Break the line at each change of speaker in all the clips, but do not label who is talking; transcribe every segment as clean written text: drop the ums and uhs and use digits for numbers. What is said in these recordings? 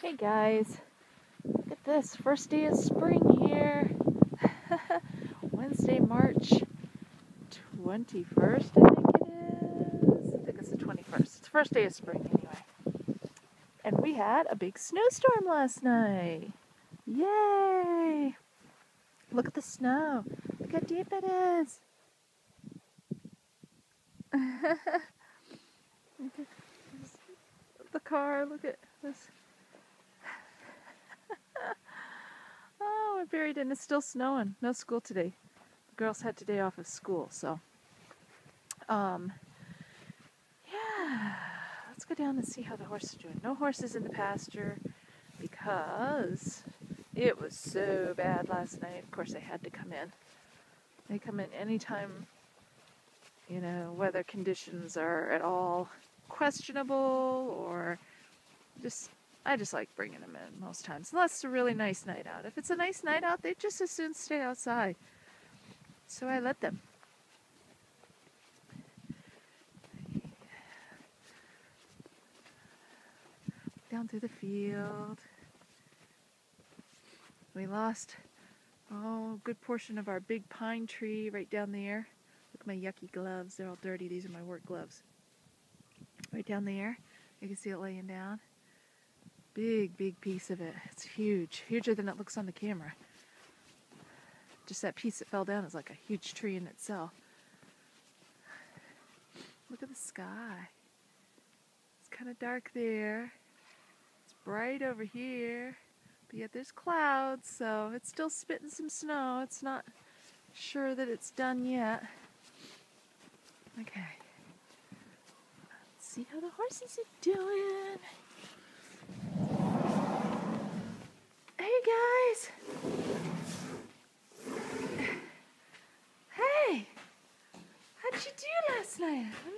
Hey guys, look at this. First day of spring here. Wednesday, March 21st, I think it is. I think it's the 21st. It's the first day of spring anyway. And we had a big snowstorm last night. Yay! Look at the snow. Look how deep it is. The car, look at this. Oh, we're buried in. It's still snowing. No school today. The girls had today off of school, so yeah, let's go down and see how the horse is doing. No horses in the pasture because it was so bad last night. Of course, they had to come in. They come in anytime, weather conditions are at all questionable or I just like bringing them in most times, unless it's a really nice night out. If it's a nice night out, they just as soon stay outside. So I let them. Down through the field. We lost, a good portion of our big pine tree right down there. Look at my yucky gloves. They're all dirty. These are my work gloves. Right down there. You can see it laying down. Big, big piece of it. It's huge. Huger than it looks on the camera. Just that piece that fell down is like a huge tree in itself. Look at the sky. It's kind of dark there. It's bright over here. But yet there's clouds, so it's still spitting some snow. It's not sure that it's done yet. Okay. Let's see how the horses are doing. Hey guys. Hey. How'd you do last night? Let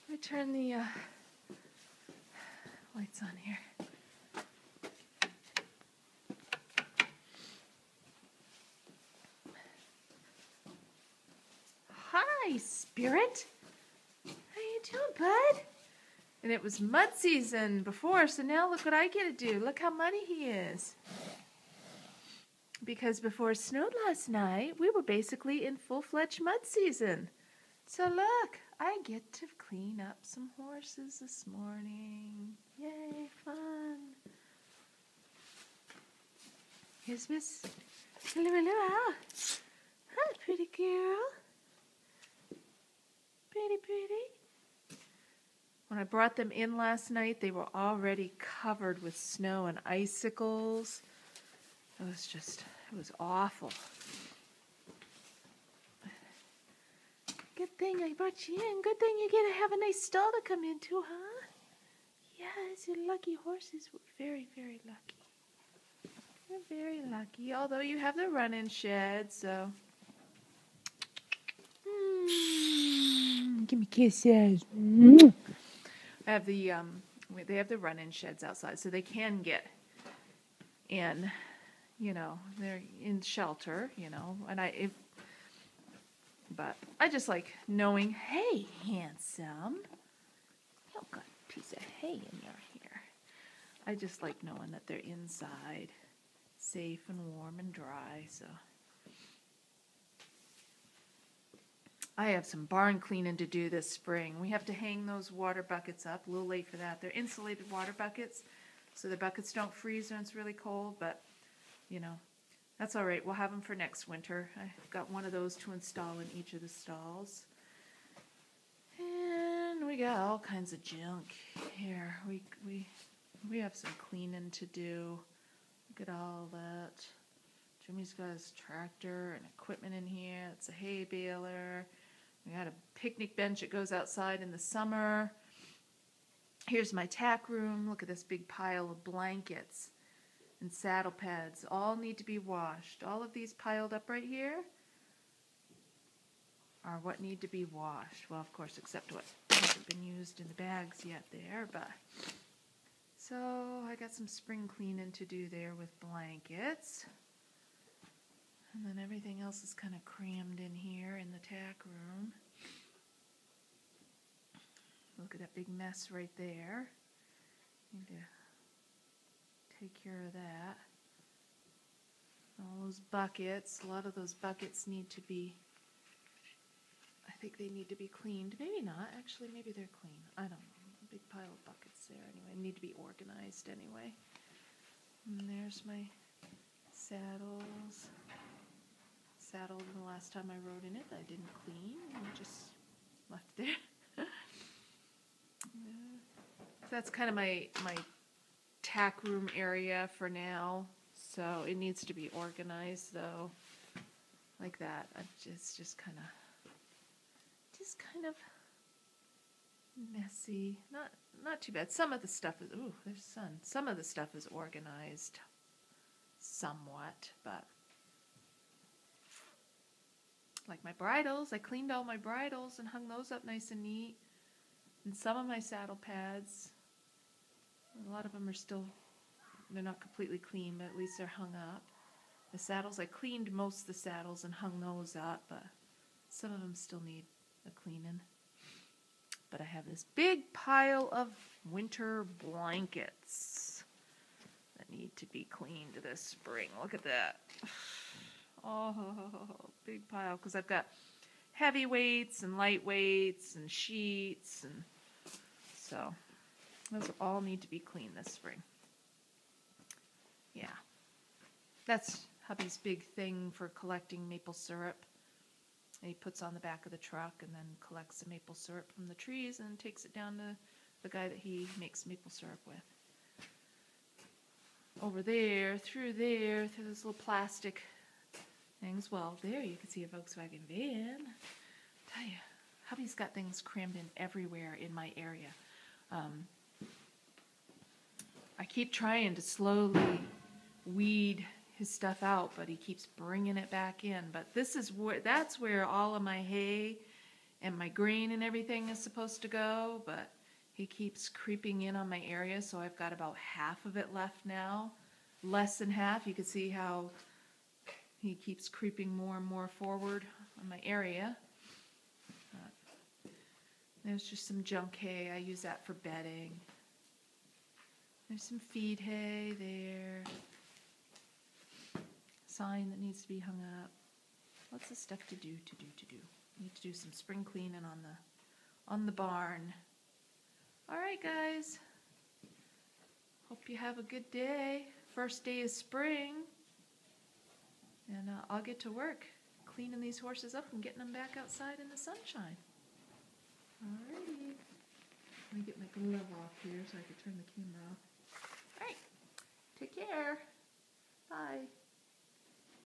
me turn the lights on here. Hi, Spirit. How you doing, bud? And it was mud season before, so now look what I get to do. Look how muddy he is. Because before it snowed last night, we were basically in full-fledged mud season. So look, I get to clean up some horses this morning. Yay, fun. Here's Miss Lua. Hi, pretty girl. Pretty. When I brought them in last night, they were already covered with snow and icicles. It was awful. Good thing I brought you in. Good thing you get to have a nice stall to come into, huh? Yes, you're lucky horses. We're very, very lucky. We're very lucky, although you have the run-in shed, so... Give me kisses. I have they have the run-in sheds outside, so they can get in, they're in shelter, but I just like knowing, hey, handsome, you got a piece of hay in your hair. I just like knowing that they're inside, safe and warm and dry, so. I have some barn cleaning to do this spring. We have to hang those water buckets up. A little late for that. They're insulated water buckets, so the buckets don't freeze when it's really cold, but, that's all right. We'll have them for next winter. I've got one of those to install in each of the stalls. And we got all kinds of junk here. We have some cleaning to do. Look at all that. Jimmy's got his tractor and equipment in here. It's a hay baler. We got a picnic bench that goes outside in the summer. Here's my tack room. Look at this big pile of blankets and saddle pads. All need to be washed. All of these piled up right here are what need to be washed. Well, of course, except what hasn't been used in the bags yet there, but... So, I got some spring cleaning to do there with blankets. And then everything else is kind of crammed in here in the tack room. Look at that big mess right there. Need to take care of that. All those buckets, a lot of those buckets need to be, I think they need to be cleaned. Maybe not, actually, maybe they're clean. I don't know. A big pile of buckets there anyway. Need to be organized anyway. And there's my saddles. Saddle the last time I rode in it, I didn't clean. I just left there. So that's kind of my tack room area for now. So it needs to be organized though, like that. It's just kind of messy. Not too bad. Some of the stuff is, ooh, there's sun. Some of the stuff is organized somewhat, but like my bridles, I cleaned all my bridles and hung those up nice and neat. And some of my saddle pads, a lot of them are still, they're not completely clean, but at least they're hung up. The saddles, I cleaned most of the saddles and hung those up, but some of them still need a cleaning. But I have this big pile of winter blankets that need to be cleaned this spring. Look at that. Oh, big pile, because I've got heavy weights and light weights and sheets, and so those all need to be cleaned this spring. Yeah, that's hubby's big thing for collecting maple syrup. And he puts on the back of the truck and then collects the maple syrup from the trees and takes it down to the guy that he makes maple syrup with. Over there, through those little plastic things. Well, there you can see a Volkswagen van. Tell you, hubby's got things crammed in everywhere in my area. I keep trying to slowly weed his stuff out, but he keeps bringing it back in. But that's where all of my hay and my grain and everything is supposed to go, but he keeps creeping in on my area, so I've got about half of it left now. Less than half. You can see how he keeps creeping more and more forward on my area. There's just some junk hay. I use that for bedding. There's some feed hay there. Sign that needs to be hung up. Lots of stuff to do. Need to do some spring cleaning on the barn. All right, guys. Hope you have a good day. First day of spring. And I'll get to work cleaning these horses up and getting them back outside in the sunshine. Alrighty. Let me get my glove off here so I can turn the camera off. Alright. Take care. Bye.